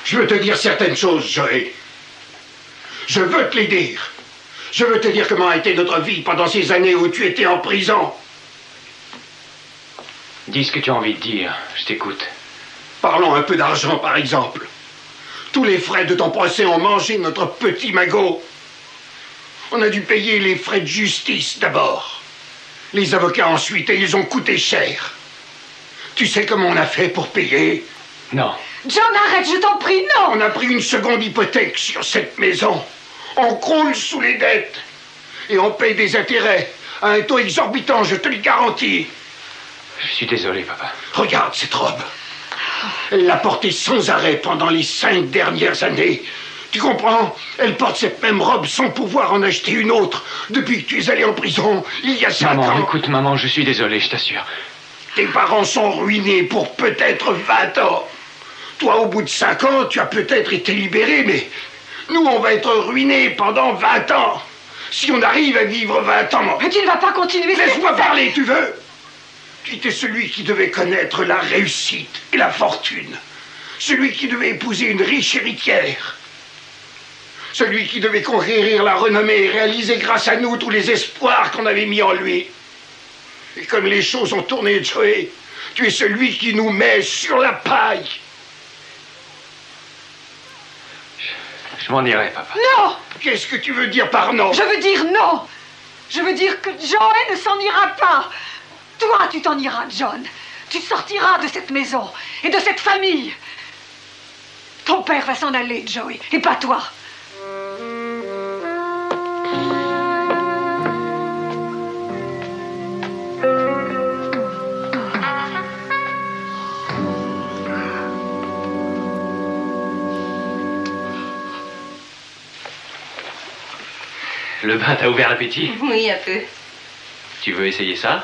Je veux te dire certaines choses, Joey. Je veux te les dire. Je veux te dire comment a été notre vie pendant ces années où tu étais en prison. Dis ce que tu as envie de dire, je t'écoute. Parlons un peu d'argent, par exemple. Tous les frais de ton procès ont mangé notre petit magot. On a dû payer les frais de justice d'abord. Les avocats ensuite, et ils ont coûté cher. Tu sais comment on a fait pour payer? Non. John, arrête, je t'en prie, non! On a pris une seconde hypothèque sur cette maison. On croule sous les dettes. Et on paye des intérêts à un taux exorbitant, je te le garantis. Je suis désolé, papa. Regarde cette robe. Elle l'a portée sans arrêt pendant les 5 dernières années. Tu comprends? Elle porte cette même robe sans pouvoir en acheter une autre depuis que tu es allé en prison il y a 5 ans. Maman, écoute, maman, je suis désolé, je t'assure. Tes parents sont ruinés pour peut-être 20 ans. Toi, au bout de 5 ans, tu as peut-être été libéré, mais nous, on va être ruinés pendant 20 ans. Si on arrive à vivre 20 ans... Mais tu ne vas pas continuer... Laisse-moi parler, tu veux? Tu étais celui qui devait connaître la réussite et la fortune. Celui qui devait épouser une riche héritière. Celui qui devait conquérir la renommée et réaliser grâce à nous tous les espoirs qu'on avait mis en lui. Et comme les choses ont tourné, Joey, tu es celui qui nous met sur la paille. Je m'en irai, papa. Non! Qu'est-ce que tu veux dire par non? Je veux dire non! Je veux dire que Joey ne s'en ira pas! Toi, tu t'en iras, John. Tu sortiras de cette maison et de cette famille. Ton père va s'en aller, Joey, et pas toi. Le bain t'a ouvert l'appétit? Oui, un peu. Tu veux essayer ça?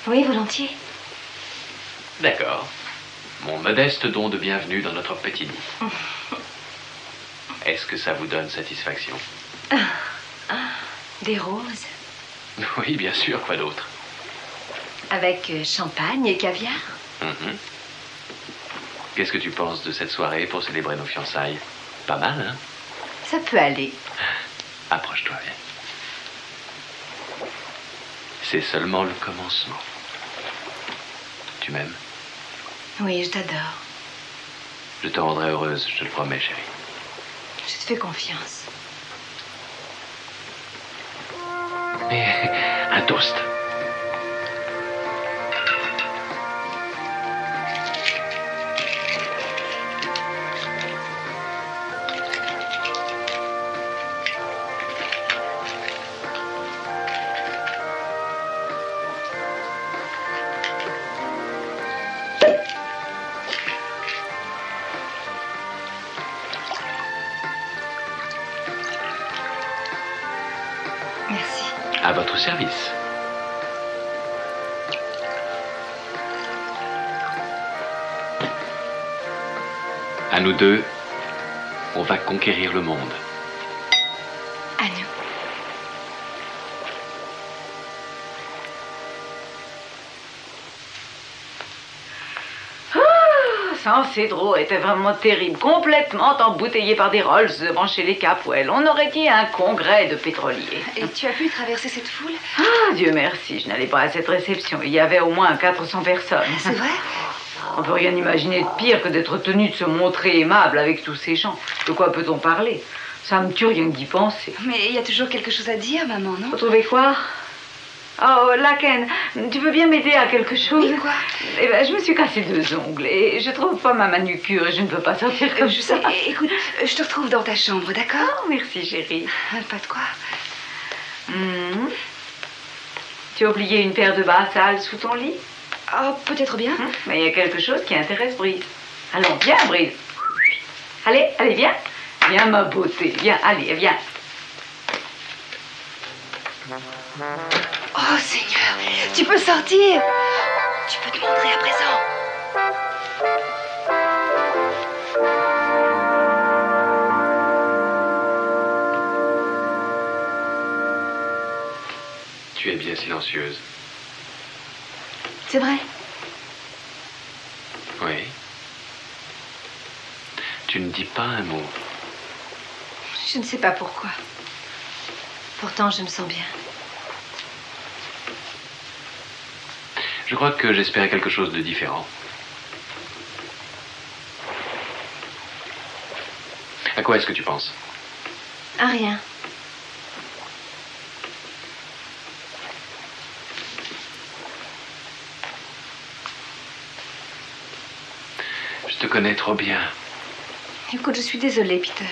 Oui, volontiers. D'accord. Mon modeste don de bienvenue dans notre petit nid. Est-ce que ça vous donne satisfaction? Des roses. Oui, bien sûr, quoi d'autre? Avec champagne et caviar. Mhm. Qu'est-ce que tu penses de cette soirée pour célébrer nos fiançailles? Pas mal, hein? Ça peut aller. Approche-toi, viens. C'est seulement le commencement. Tu m'aimes? Oui, je t'adore. Je te rendrai heureuse, je te le promets, chérie. Je te fais confiance. Et un toast. Merci. À votre service. À nous deux, on va conquérir le monde. À nous. San Cedro était vraiment terrible, complètement embouteillé par des Rolls devant chez les Capwell. On aurait dit un congrès de pétroliers. Et tu as pu traverser cette foule? Ah, Dieu merci, je n'allais pas à cette réception. Il y avait au moins 400 personnes. C'est vrai? On peut rien imaginer de pire que d'être tenu de se montrer aimable avec tous ces gens. De quoi peut-on parler? Ça me tue rien que d'y penser. Mais il y a toujours quelque chose à dire, maman, non? Vous trouvez quoi? Oh, Laken, tu veux bien m'aider à quelque chose? Oui, quoi? Eh ben, je me suis cassé 2 ongles et je trouve pas ma manucure et je ne peux pas sortir comme Je ça. sais. Écoute, je te retrouve dans ta chambre, d'accord? Oh, merci, chérie. Pas de quoi. Mhm. Tu as oublié une paire de bas sales sous ton lit? Oh, peut-être bien. Mais il y a quelque chose qui intéresse Brise. Allons, viens, Brise. Allez, allez, viens. Viens, ma beauté. Viens, allez, viens. Oh, Seigneur, tu peux sortir. Tu peux te montrer à présent. Tu es bien silencieuse. C'est vrai? Oui. Tu ne dis pas un mot. Je ne sais pas pourquoi. Pourtant, je me sens bien. Je crois que j'espérais quelque chose de différent. À quoi est-ce que tu penses? À rien. Je te connais trop bien. Écoute, je suis désolée, Peter.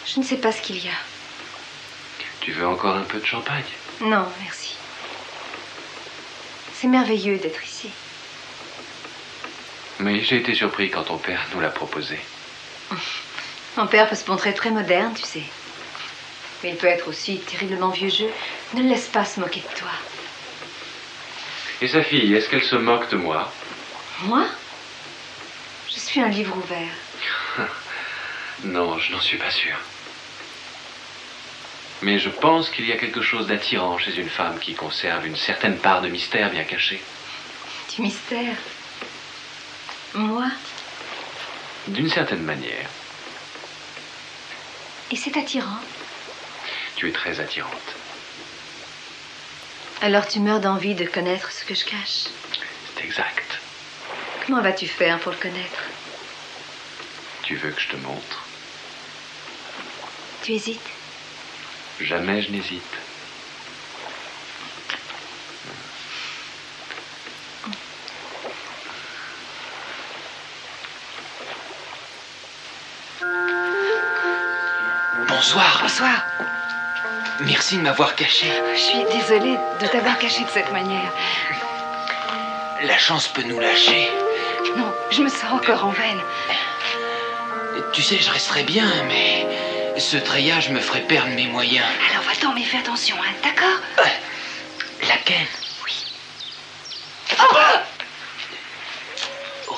Je ne sais pas ce qu'il y a. Tu veux encore un peu de champagne? Non, merci. C'est merveilleux d'être ici. Mais j'ai été surpris quand ton père nous l'a proposé. Mon père peut se montrer très moderne, tu sais. Mais il peut être aussi terriblement vieux jeu. Ne le laisse pas se moquer de toi. Et sa fille, est-ce qu'elle se moque de moi? Moi? Je suis un livre ouvert. Non, je n'en suis pas sûr. Mais je pense qu'il y a quelque chose d'attirant chez une femme qui conserve une certaine part de mystère bien caché. Du mystère? Moi? D'une certaine manière. Et c'est attirant. Tu es très attirante. Alors tu meurs d'envie de connaître ce que je cache. C'est exact. Comment vas-tu faire pour le connaître? Tu veux que je te montre? Tu hésites? Jamais je n'hésite. Bonsoir. Bonsoir. Merci de m'avoir caché. Je suis désolée de t'avoir caché de cette manière. La chance peut nous lâcher. Non, je me sens encore en veine. Tu sais, je resterais bien, mais ce treillage me ferait perdre mes moyens. Alors va-t'en, mais fais attention, hein, d'accord? Laquelle? Oui. Oh,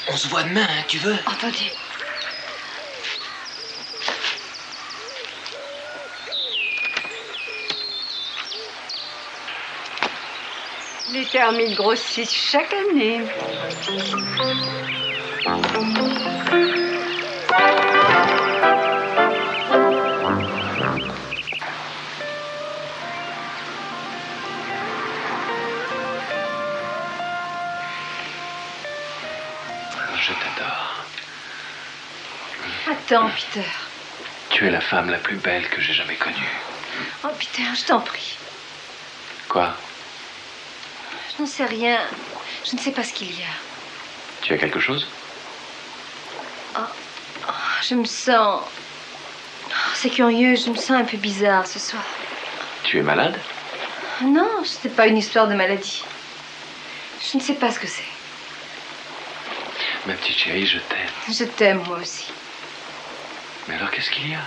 on se voit demain, hein, tu veux? Entendu. Les thermites grossissent chaque année. Je t'adore. Attends, Peter. Tu es la femme la plus belle que j'ai jamais connue. Oh, Peter, je t'en prie. Quoi? Je n'en sais rien. Je ne sais pas ce qu'il y a. Tu as quelque chose? Je me sens... C'est curieux, je me sens un peu bizarre ce soir. Tu es malade? Non, ce n'est pas une histoire de maladie. Je ne sais pas ce que c'est. Ma petite chérie, je t'aime. Je t'aime, moi aussi. Mais alors, qu'est-ce qu'il y a?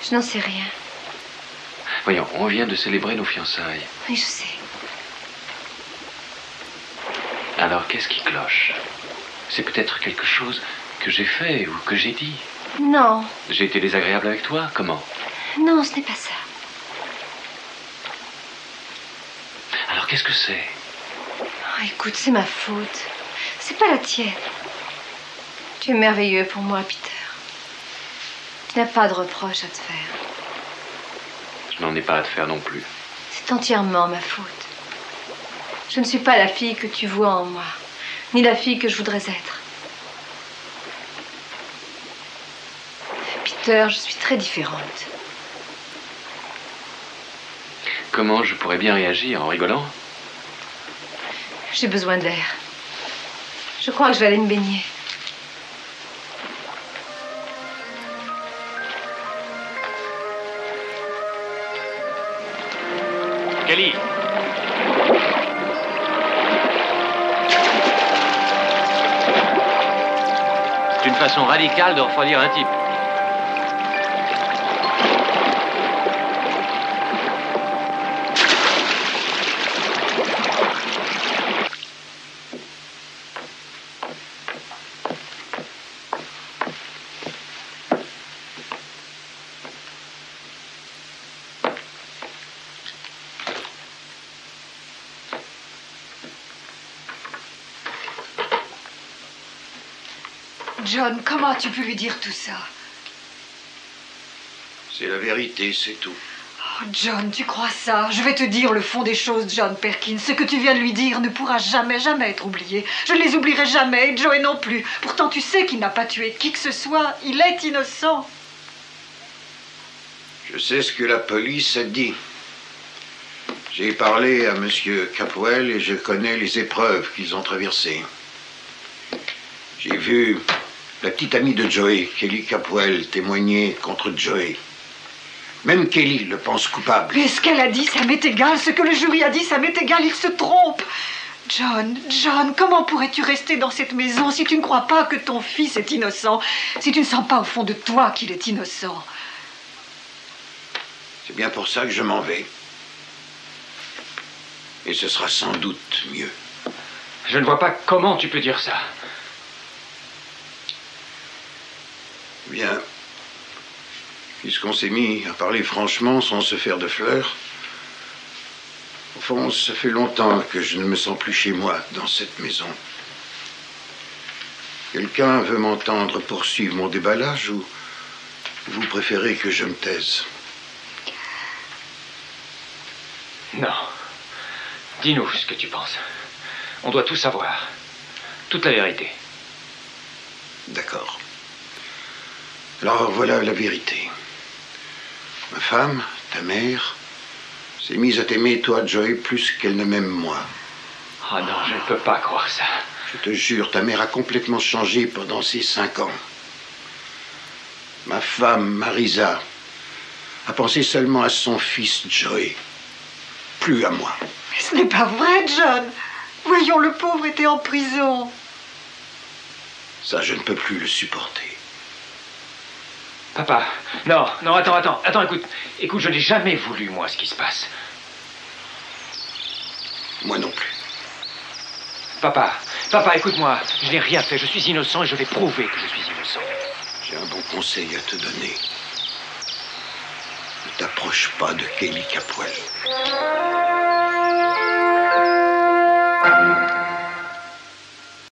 Je n'en sais rien. Voyons, on vient de célébrer nos fiançailles. Oui, je sais. Alors, qu'est-ce qui cloche? C'est peut-être quelque chose que j'ai fait ou que j'ai dit. Non, J'ai été désagréable avec toi? Comment? non, ce n'est pas ça. Alors, qu'est-ce que c'est? Oh, écoute, c'est ma faute. C'est pas la tienne. Tu es merveilleux pour moi, Peter. Tu n'as pas de reproche à te faire. Je n'en ai pas à te faire non plus. C'est entièrement ma faute. Je ne suis pas la fille que tu vois en moi, ni la fille que je voudrais être. Peter, je suis très différente. Comment je pourrais bien réagir? En rigolant? J'ai besoin d'air. Je crois que je vais aller me baigner. Kelly! C'est une façon radicale de refroidir un type. John, comment tu peux lui dire tout ça? C'est la vérité, c'est tout. Oh, John, tu crois ça? Je vais te dire le fond des choses, John Perkins. Ce que tu viens de lui dire ne pourra jamais, jamais être oublié. Je ne les oublierai jamais, et Joey non plus. Pourtant, tu sais qu'il n'a pas tué qui que ce soit. Il est innocent. Je sais ce que la police a dit. J'ai parlé à Monsieur Capwell et je connais les épreuves qu'ils ont traversées. J'ai vu la petite amie de Joey, Kelly Capwell, témoigner contre Joey. Même Kelly le pense coupable. Mais ce qu'elle a dit, ça m'est égal. Ce que le jury a dit, ça m'est égal. Il se trompe. John, comment pourrais-tu rester dans cette maison si tu ne crois pas que ton fils est innocent, si tu ne sens pas au fond de toi qu'il est innocent? C'est bien pour ça que je m'en vais. Et ce sera sans doute mieux. Je ne vois pas comment tu peux dire ça. Bien. Puisqu'on s'est mis à parler franchement sans se faire de fleurs, au fond, ça fait longtemps que je ne me sens plus chez moi dans cette maison. Quelqu'un veut m'entendre poursuivre mon déballage ou vous préférez que je me taise? Non. Dis-nous ce que tu penses. On doit tout savoir. Toute la vérité. D'accord. Alors voilà la vérité. Ma femme, ta mère, s'est mise à t'aimer toi, Joey, plus qu'elle ne m'aime moi. Oh non, je ne peux pas croire ça. Je te jure, ta mère a complètement changé pendant ces 5 ans. Ma femme, Marisa, a pensé seulement à son fils, Joey. Plus à moi. Mais ce n'est pas vrai, John. Voyons, le pauvre était en prison. Ça, je ne peux plus le supporter. Papa, non, attends, écoute, je n'ai jamais voulu, moi, ce qui se passe. Moi non plus. Papa, écoute-moi, je n'ai rien fait, je suis innocent et je vais prouver que je suis innocent. J'ai un bon conseil à te donner. Ne t'approche pas de Kelly Capwell.